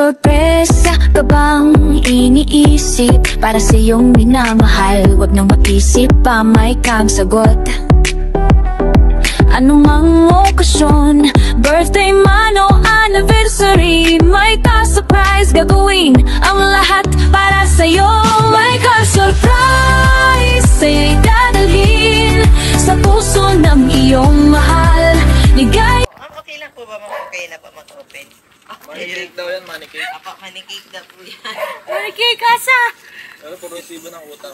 sorpresa ka bang iniisip para sa iyong minamahal? Huwag nang mag-isip pa, may kang sagot. Anumang okasyon, birthday man o anniversary, may ka-surprise gagawin ang lahat para sa'yo. May ka-surprise sa'yo'y dadalhin sa puso ng iyong mahal. Ligay. Okay lang po ba okay na ba mag-open? Manicake daw yan, manicake. Apa, manicake daw po yan. Manicake kasa! Pero puro resibo ng utang.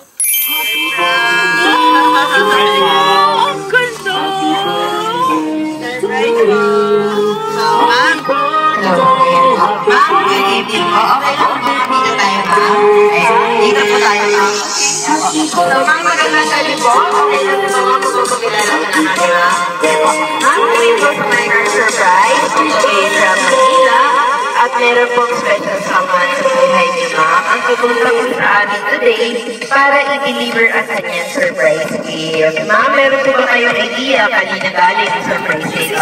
Ang ganda! Surprise po! So, ma'am. Ma'am, good evening po. Okay lang po, dito tayo, ma'am. Dito po tayo, ma'am. So, ma'am, magandang gabi po. Okay lang po mga pagpapakilala ko na kami, ma'am. Ma'am, kami po sa Micro Surprise. Okay, from Manila. At meron pong special someone sa buhay niyo, ma'am. Ang pupunta po sa amin today para i-deliver ang kanyang surprise gift. Ma'am, meron po ba kayong idea kanina galing ang surprise gift?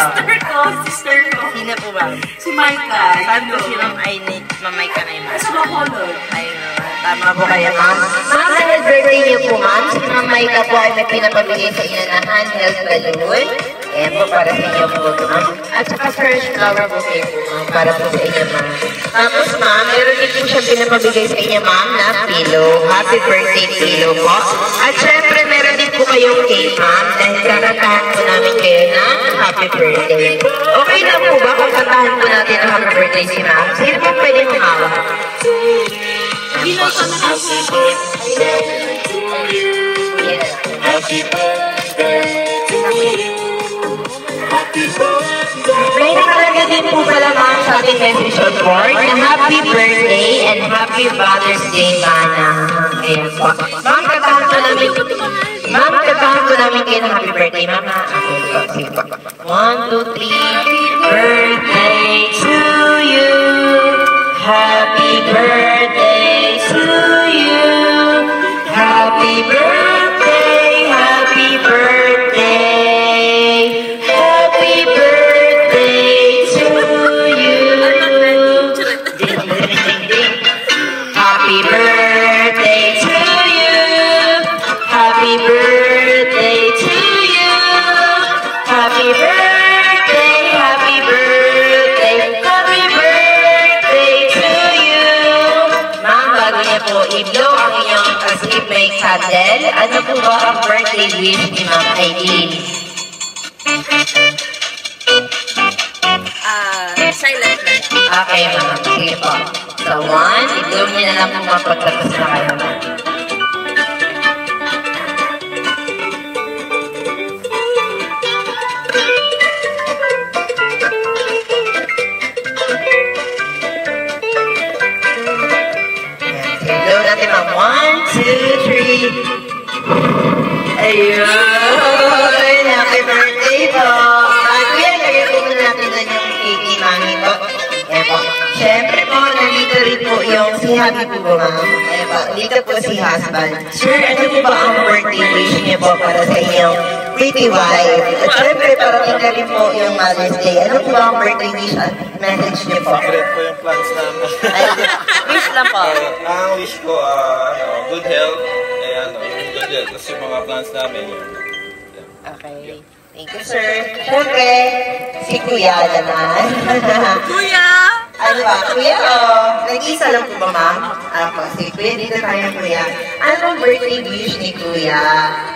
Sister ko. Sino po ba? Si Maika. Saan po si Ma'am Aileen? Ma'am Maika na yun, ma'am. Sa Bacolod. Ayun, tama po kayo, ma'am. Ma'am, sa birthday niyo po, ma'am. Si Ma'am Maika po ay may pinapabigay sa inyo na handheld balloon. Ayan po, para sa inyo po, ma'am. At saka fresh flower bouquet po, ma'am, para po sa inyo, ma'am. Tapos, ma'am, meron din po siyang pinapabigay sa inyo, ma'am, na pillow. Happy birthday pillow po. At syempre, meron din po kayong cake, ma'am, dahil kakantahan po namin kayo ng happy birthday. Okay lang po ba kung kantahan po natin ang happy birthday si ma'am? Sino po pwede humawak? Happy birthday to you. Happy birthday to you. Happy birthday. May nakalagay din po pala, ma'am, sa ating message board na happy birthday and happy Father's Day, Manang. Ayan po. Ma'am, kantahan po namin. Ma'am, kantahan po namin kayo ng happy birthday, ma'am. Okay po, sige po. 1, 2, 3. Happy birthday to you. Happy birthday to you. Happy birthday, happy birthday. Happy birthday to you. Ding, ding, ding, ding. Happy birthday to you. Happy birthday to you. Happy birthday, happy birthday, happy birthday to you. Ma'am, bago niya po i-blow ang inyong kasip may candle, ano po ba ang birthday wish ni Ma'am Aileen? Silent na lang. Okay, ma'am. Sige po. So, 1, i-blow niya na lang kung mapagtapos na kayo, ma'am. Blow natin, ma'am. 1, 2, 3. Ayun! Happy birthday po! Kuya, lagay po muna natin doon yung cake ni mami po. Ayan po. Siyempre po, nandito rin po yung si Happy po po, ma'am. Ayan po, dito po si husband. Sir, ano po ba ang birthday wish niyo po para sa inyong pretty wife? At siyempre, parating na rin po yung Mother's Day. Ano po ba ang birthday wish at message niyo po? Secret po yung plans namin. Wish lang po. Ang wish ko, good health. Yung good health. Kasi yung mga plans namin yun. Okay. Thank you, sir. Siyempre, si Kuya naman. Kuya! Ano ba? Kuya, oh. Nag-isa lang po ba, ma'am? Ako, si Kuya, dito tayo, Kuya. Anong birthday wish ni Kuya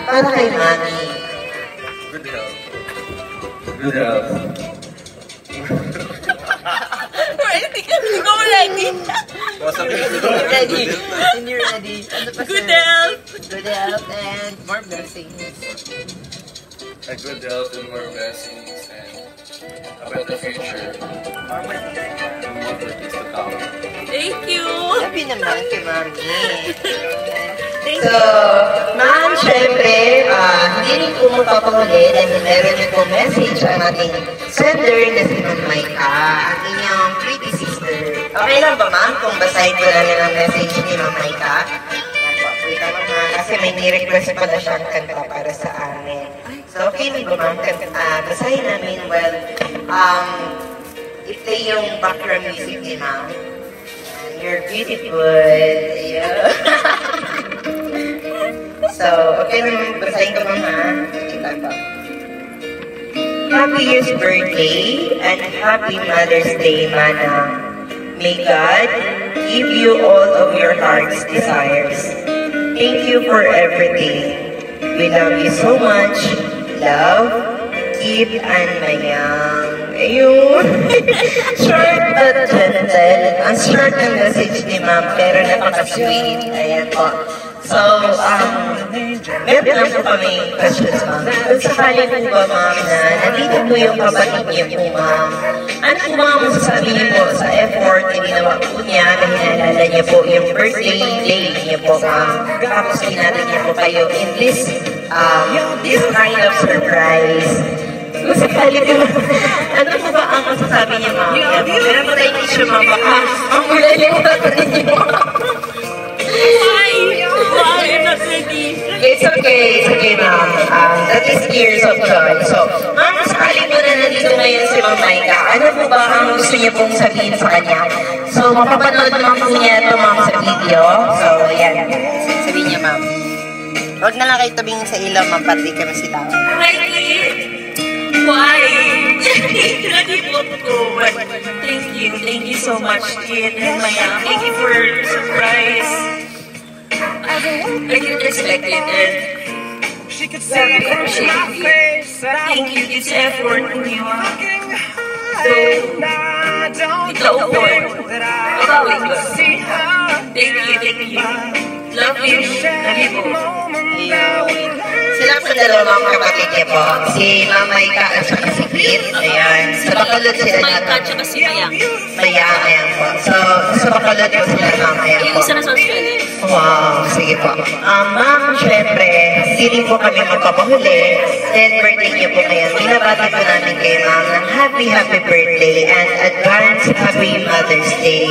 para kay Mami? Good health. Good health. Hindi ko ready. Ready. Hindi ready. Ano pa, sir? Good health. Good health and more blessings. A good health and more blessings and about the future. More birthdays to come. Thank you. Happy naman kay Mami. Thank So, ma'am, syempre, hindi rin po magpapahuli dahil meron din po message ang ating sender na si Ma'am Maika, ang inyong pretty sister. Okay lang ba, ma'am, kung basahin ko namin ang message ni Ma'am Maika? Yan po, wait lang, ma'am, kasi may ni-request pala siyang kanta para sa amin. So, okay lang ba, ma'am, basahin namin, well, i-play yung background music ni ma'am. You're beautiful. Yeah. So, okay naman. Basahin ko ma'am ha. Kita ko. Happiest birthday and happy Mother's Day, Mana. May God give you all of your heart's desires. Thank you for everything. We love you so much. Love, Kip and Mayang. Ayun. Short but gentle. Ang short ng message ni ma'am, pero napaka-sweet. Ayan po. So, meron lang po kami questions, ma'am. Kung sakali po ba, ma'am, na nandito po yung kapatid niyo po, ma'am, ano po mga masasabi niyo po sa effort na ginawa po niya na hinalala niyo po yung birthday day niyo po, ma'am? Tapos hinalala niyo po kayo in this kind of surprise. Kung sakali po, ano po ba ang masasabi niyo, ma'am? Meron po tayo issue, ma'am, baka ang mula niyo po niyo. It's okay, ma'am. That is years of joy. So, ma'am, sakali po na nandito ngayon si Ma'am Maika, ano po ba ang gusto niyo pong sabihin sa kanya? So, mapapanood naman po niya ito, ma'am, sa video. So, ayan. Sabihin niya, ma'am. Huwag na lang kayo tabing sa ilaw, ma'am, pati kami sila. Why? Thank you so much, Kid and Maya. Thank you for the surprise. I didn't expect it, and very appreciated. Thank you, it's effort niyo. So, ikaw po. Thank you. Love you po. Sila po dalawa mga kapatid niya po. Si Ma'am Maika at saka si Kit. Ayan. Sa Bacolod sila na. Maika at saka si Mayang. Mayang, ayan po. So, sa Bacolod po sila, ma'am. Ayan Yung po. isa na sa Australia. Wow, sige po. Ma'am, syempre, hindi rin po kami magpapahuli. 10th birthday niyo po ngayon. Binabati po namin kayo, ma'am, ng happy birthday and advance happy Mother's Day.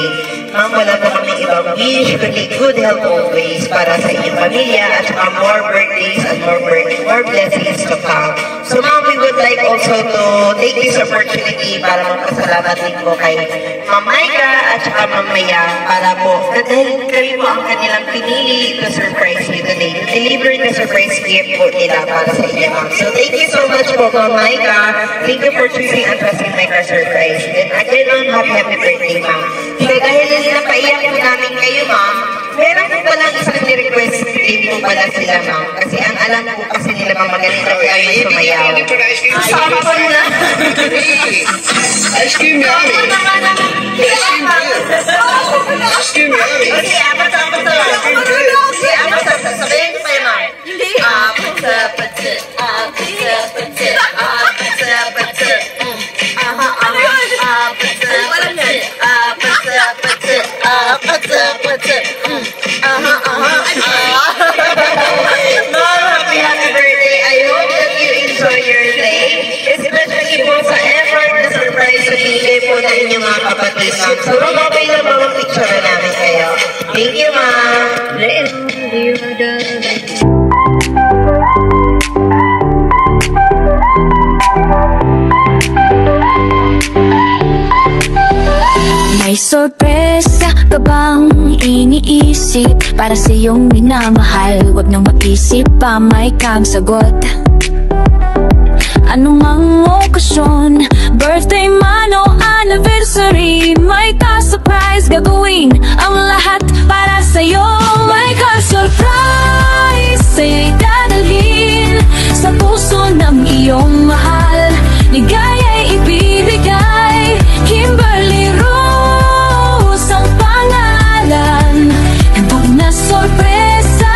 Ma'am, wala po kami ibang wish, kundi good health always para sa inyong pamilya at saka more birthdays and more blessings to come. So, ma'am, we would like also to take this opportunity para magpasalamat din po kay Ma'am Maika at saka Ma'am Maya para po, dahil kami po ang kanilang pinili to surprise you today. Deliver the surprise gift po nila para sa inyo, ma'am. So, thank you so much po, Ma'am Maika. Thank you for choosing and trusting Maika Surprise. And again, ma'am, happy birthday, ma'am. So, dahil napaiyak po namin kayo, ma'am, meron po palang isang request din po pala sila, ma'am. Kasi ang alam po kasi nila, ma'am, magaling na kayo sumayaw. Kasama ko na. Ice cream yummy. Ice cream yummy. Okay, apat. Sabihin ko kayo, ma'am. Happy birthday. I hope that you enjoy your day. Especially po sa effort na surprise sa bigay po na inyong mga kapatid, ma'am. So, okay lang ba mag-picture namin kayo? Thank you, ma'am. May sorpresa ka bang iniisip para sa iyong minamahal? Huwag nang mag-isip pa, may kang sagot. Anumang okasyon, birthday man o anniversary, may ka-surprise gagawin ang lahat para sa'yo. May ka-surprise sa'yo'y dadalhin sa puso ng iyong mahal. Ligaya'y ibibigay, Kimberly Rose ang pangalan. Huwag na sorpresa,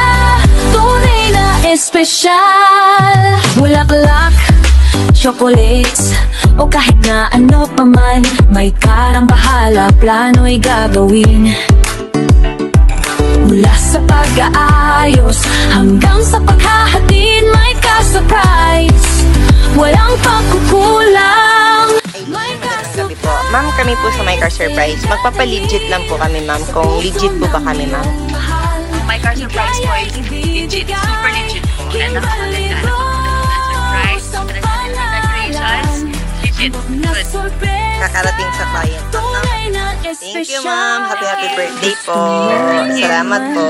tunay na espesyal. Bulaklak, chocolates, o kahit na ano paman, may karang bahala, plano'y gagawin. Mula sa pag-aayos hanggang sa paghahatid, may ka-surprise, walang pagkukulang. May ka-surprise. Ma'am, kami po sa Maika Surprise. Magpapalegit lang po kami, ma'am. Kung legit po ba kami, ma'am? My car surprise po is legit, super legit po. And napakaganda na surprise. Decorations, legit, good. Kakarating sa client, ma'am. Tunay na Thank you, ma'am. Happy birthday po. Salamat po.